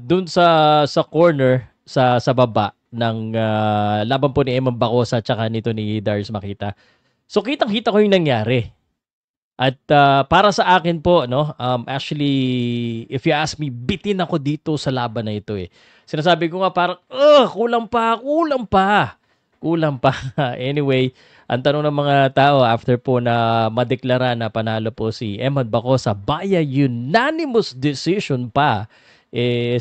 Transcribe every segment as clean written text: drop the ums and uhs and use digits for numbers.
dun sa corner sa baba ng laban po ni Eman Bacosa at saka nito ni Darius Makita. So kitang-kita ko yung nangyari. At para sa akin po, no, actually, if you ask me, bitin ako dito sa laban na ito eh. Sinasabi ko nga parang, kulang pa, kulang pa. Kulang pa. Anyway, ang tanong ng mga tao after po na madeklara na panalo po si Emad Bacosa via unanimous decision pa,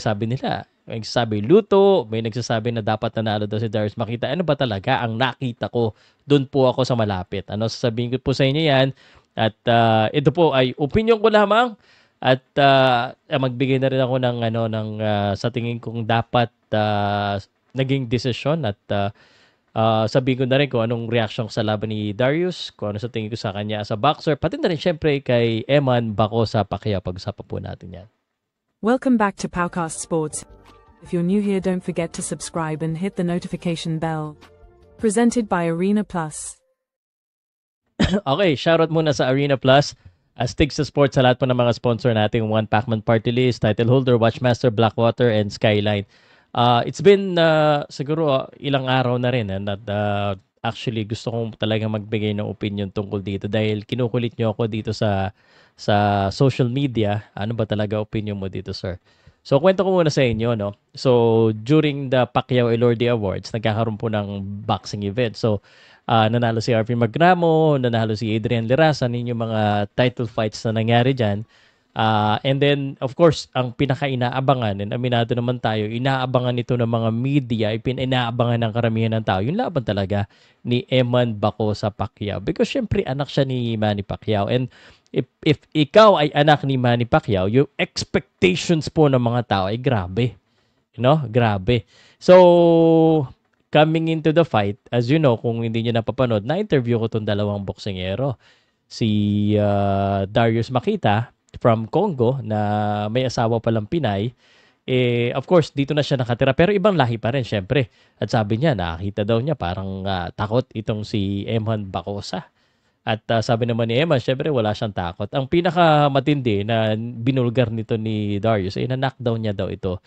sabi nila, may nagsasabi luto, may nagsasabi na dapat nanalo daw si Darius Makita. Ano ba talaga ang nakita ko? Doon po ako sa malapit. Ano, sasabihin ko po sa inyo yan. At ito po ay opinion ko lamang at magbigay na rin ako ng sa tingin kong dapat naging desisyon at sabihin ko na rin kung anong reaction sa laban ni Darius, kung ano sa tingin ko sa kanya as a boxer, pati na rin syempre kay Eman Bacosa Pacquiao. Pag-usapan po natin yan. Welcome back to Powcast Sports. If you're new here, don't forget to subscribe and hit the notification bell. Presented by Arena Plus. Okay, shoutout muna sa Arena Plus. Astig sa sports sa lahat po ng mga sponsor natin, One Pacman Party List, Title Holder, Watchmaster, Blackwater, and Skyline. It's been siguro ilang araw na rin at actually gusto kong talaga magbigay ng opinion tungkol dito dahil kinukulit nyo ako dito sa social media. Ano ba talaga opinion mo dito, sir? So, kwento ko muna sa inyo, no? So, during the Pacquiao Elordi Awards, nagkakaroon po ng boxing event. So, nanalo si RP Magramo, nanalo si Adrian Lirasan, yung mga title fights na nangyari dyan. And then, of course, ang pinaka-inaabangan, and aminado naman tayo, inaabangan ito ng mga media, inaabangan ng karamihan ng tao, yung laban talaga ni Eman Bacosa Pacquiao. Because syempre, anak siya ni Manny Pacquiao. And if ikaw ay anak ni Manny Pacquiao, yung expectations po ng mga tao ay grabe. Grabe. So, coming into the fight, as you know, kung hindi nyo napapanood, na-interview ko itong dalawang boksingero. Si Darius Makita from Congo na may asawa palang Pinay. Of course, dito na siya nakatira. Pero ibang lahi pa rin, syempre. At sabi niya, nakakita daw niya parang takot itong si Eman Bacosa. At sabi naman ni Eman, syempre wala siyang takot. Ang pinakamatindi na binulgar nito ni Darius ay na-knockdown niya daw ito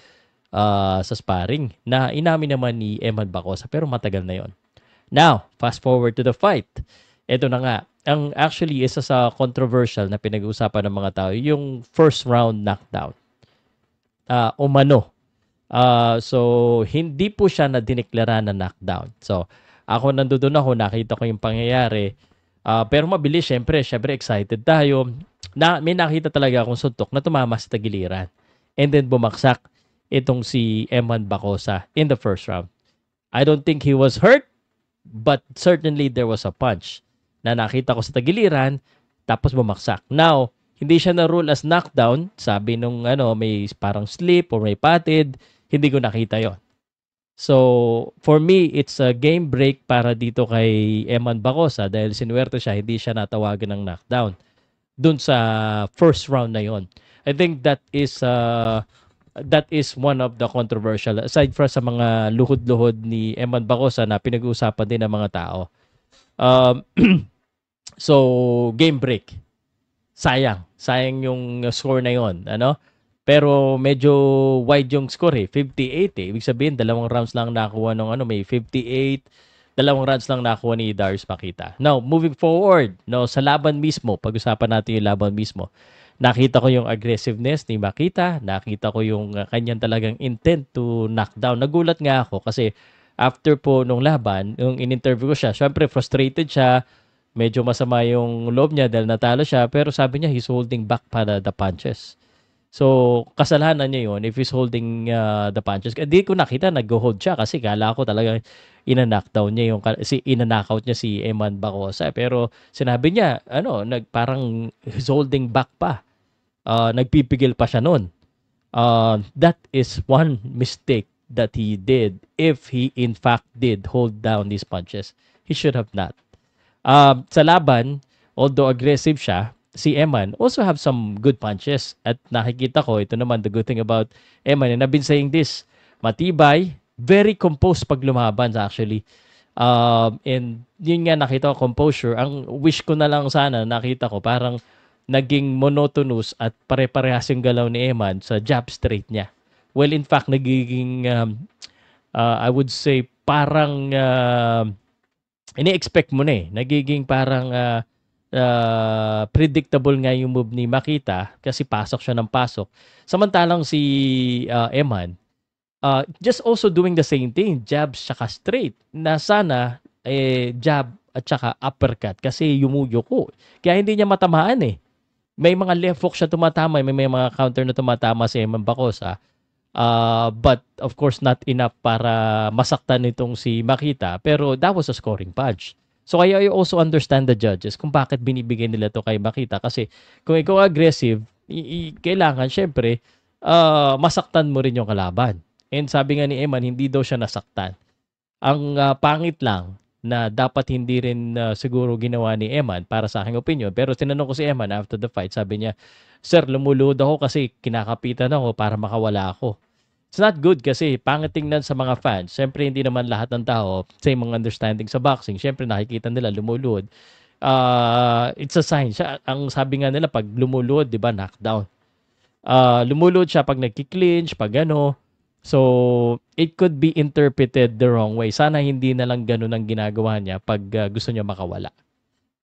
sa sparring na inamin naman ni Eman Bacosa pero matagal na yon. Now, fast forward to the fight. Ito na nga. Ang actually isa sa controversial na pinag-uusapan ng mga tao, yung first round knockdown. Umano. So, hindi po siya na dineklara na knockdown. So, ako nandoon ako, nakita ko yung pangyayari. Pero mabilis, syempre excited tayo. May nakita talaga akong suntok na tumama sa tagiliran. And then bumaksak itong si Eman Bacosa in the first round. I don't think he was hurt, but certainly there was a punch na nakita ko sa tagiliran, tapos bumaksak. Now, hindi siya na-rule as knockdown. Sabi nung may parang slip or may patid, hindi ko nakita yon. So, for me, it's a game break para dito kay Eman Bacosa dahil sinuwerte siya, hindi siya natawagan ng knockdown dun sa first round na yon. I think that is one of the controversial, aside from sa mga luhod-luhod ni Eman Bacosa na pinag-uusapan din ng mga tao. So, game break. Sayang yung score na yon, Pero medyo wide yung score 58 Ibig sabihin, dalawang rounds lang nakuha ng may 58, dalawang rounds lang nakuha ni Darius Makita. Now, moving forward, sa laban mismo, pag-usapan natin yung laban mismo. Nakita ko yung aggressiveness ni Makita, nakita ko yung kanyang talagang intent to knock down. Nagulat nga ako kasi after po nung laban, yung in-interview ko siya, syempre frustrated siya, medyo masama yung loob niya dahil natalo siya, pero sabi niya he's holding back para the punches. So, kasalanan niya yun if he's holding the punches. Hindi ko nakita nag-hold siya kasi kala ko talaga ina-knockdown niya ina-knockout niya si Eman Bacosa. Pero sinabi niya, parang he's holding back pa. Nagpipigil pa siya noon. That is one mistake that he did. If he in fact did hold down these punches, he should have not. Sa laban, although aggressive siya, si Eman also have some good punches. At nakikita ko, ito naman, the good thing about Eman, and I've been saying this, matibay, very composed pag lumaban actually. And yun nga nakita ko, composure. Ang wish ko na lang sana, nakita ko, parang naging monotonous at pare-parehas yung galaw ni Eman sa jab straight niya. Well, in fact, nagiging, I would say, parang ini-expect mo na eh. Nagiging parang predictable nga yung move ni Makita kasi pasok siya ng pasok. Samantalang si Eman, just also doing the same thing, jabs tsaka straight, na sana jab at tsaka uppercut kasi yumuyuko. Kaya hindi niya matamaan eh. May mga left hook siya tumatama, may mga counter na tumatama si Eman Bacosa. But of course not enough para masaktan nitong si Makita, pero that was a scoring punch. So kaya I also understand the judges kung bakit binibigay nila to kay Makita kasi kung ikaw aggressive, kailangan syempre masaktan mo rin yung kalaban. And sabi nga ni Eman, hindi daw siya nasaktan. Ang pangit lang na dapat hindi rin siguro ginawa ni Eman para sa aking opinion. Pero tinanong ko si Eman after the fight, sabi niya, "Sir, lumulod ako kasi kinakapitan ako para makawala ako." It's not good kasi pangit tingnan sa mga fans. Siyempre, hindi naman lahat ng tao same mga understanding sa boxing. Siyempre, nakikita nila lumulod. It's a sign. Ang sabi nga nila, pag lumulod, di ba, knockdown. Lumulod siya pag nagki-clinch, pag ano. So, it could be interpreted the wrong way. Sana hindi na lang ganun ang ginagawa niya pag gusto niya makawala.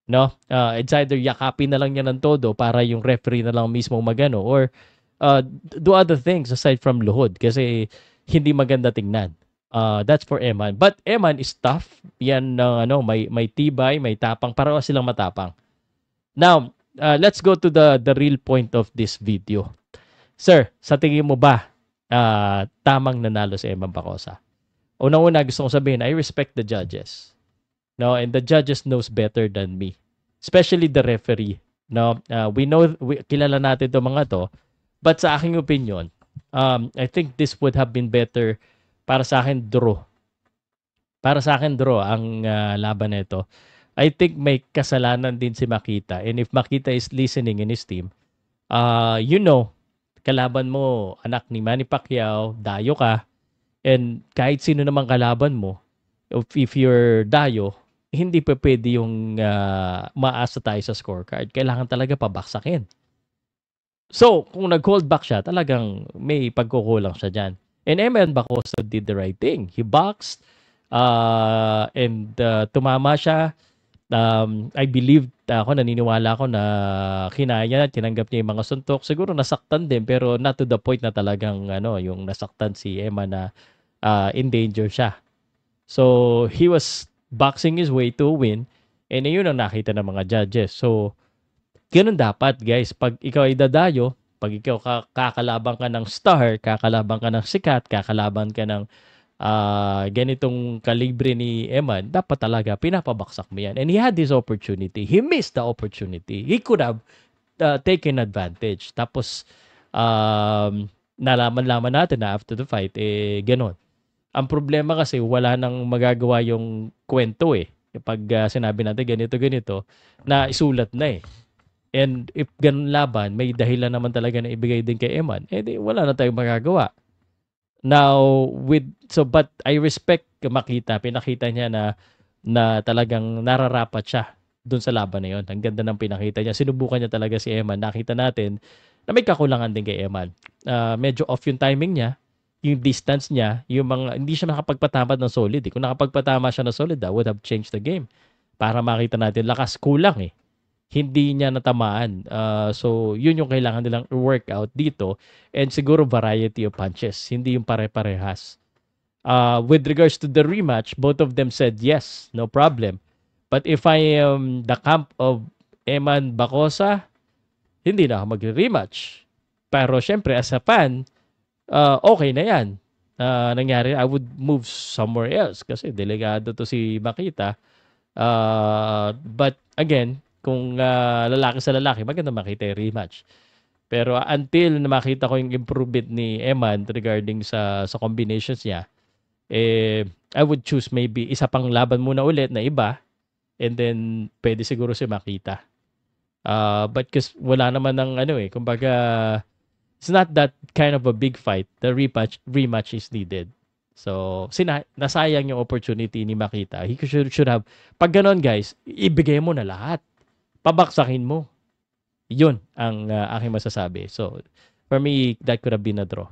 No? It's either yakapin na lang niya ng todo para yung referee na lang mismo magano or do other things aside from luhod kasi hindi maganda tingnan. That's for Eman. But Eman is tough. Yan may tibay, may tapang. Para silang matapang. Now, let's go to the real point of this video. Sir, sa tingin mo ba tamang nanalo si Eman Bacosa? Unang-una gusto kong sabihin, I respect the judges. No, and the judges knows better than me. Especially the referee. No, kilala natin 'tong mga to. But sa aking opinion, I think this would have been better para sa akin draw. Para sa akin draw ang laban na ito. I think may kasalanan din si Makita. And if Makita is listening in his team, kalaban mo, anak ni Manny Pacquiao, dayo ka. And kahit sino namang kalaban mo, if you're dayo, hindi pa pwede yung maasa tayo sa scorecard. Kailangan talaga pabaksakin. So, kung nag-hold back siya, talagang may pagkukulang siya dyan. And Eman Bacosa did the right thing. He boxed and tumama siya. I believe naniniwala ako na kinaya, tinanggap niya yung mga suntok. Siguro nasaktan din pero not to the point na talagang yung nasaktan si Eman na in danger siya. So, he was boxing his way to win and yun ang nakita ng mga judges. So, ganun dapat guys. Pag ikaw ay dadayo, pag ikaw kakalaban ka ng star, kakalaban ka ng sikat, kakalaban ka ng ganitong kalibre ni Eman, dapat talaga pinapabaksak mo yan. And he had this opportunity. He missed the opportunity. He could have taken advantage. Tapos, nalaman-laman natin na after the fight, ganun. Ang problema kasi, wala nang magagawa yung kwento eh. Kapag sinabi natin ganito, na isulat na eh. And if ganun laban, may dahilan naman talaga na ibigay din kay Eman, wala na tayong magagawa. Now, but I respect Makita. Pinakita niya na talagang nararapat siya dun sa laban na yun. Ang ganda ng pinakita niya. Sinubukan niya talaga si Eman. Nakita natin na may kakulangan din kay Eman. Medyo off yung timing niya, yung distance niya, yung hindi siya nakapagpatama ng solid. Kung nakapagpatama siya ng solid, that would have changed the game. Para makita natin, lakas kulang eh. Hindi niya natamaan. So, yun yung kailangan nilang workout dito. And siguro variety of punches. Hindi yung pare-parehas. With regards to the rematch, both of them said yes, no problem. But if I am the camp of Eman Bacosa, hindi na ako magre-rematch. Pero syempre, as a fan, okay na yan. Nangyari, I would move somewhere else kasi delegado to si Makita. But again, kung lalaki sa lalaki, maganda makita yung rematch. Pero until na makita ko yung improvement ni Eman regarding sa combinations niya, I would choose maybe isa pang laban muna ulit na iba and then pwede siguro si Makita. But kasi wala naman ng kumbaga, it's not that kind of a big fight. The rematch is needed. So, nasayang yung opportunity ni Makita. He should have, pag ganon guys, ibigay mo na lahat. Pabaksakin mo. Yun ang aking masasabi. So, for me, that could have been a draw.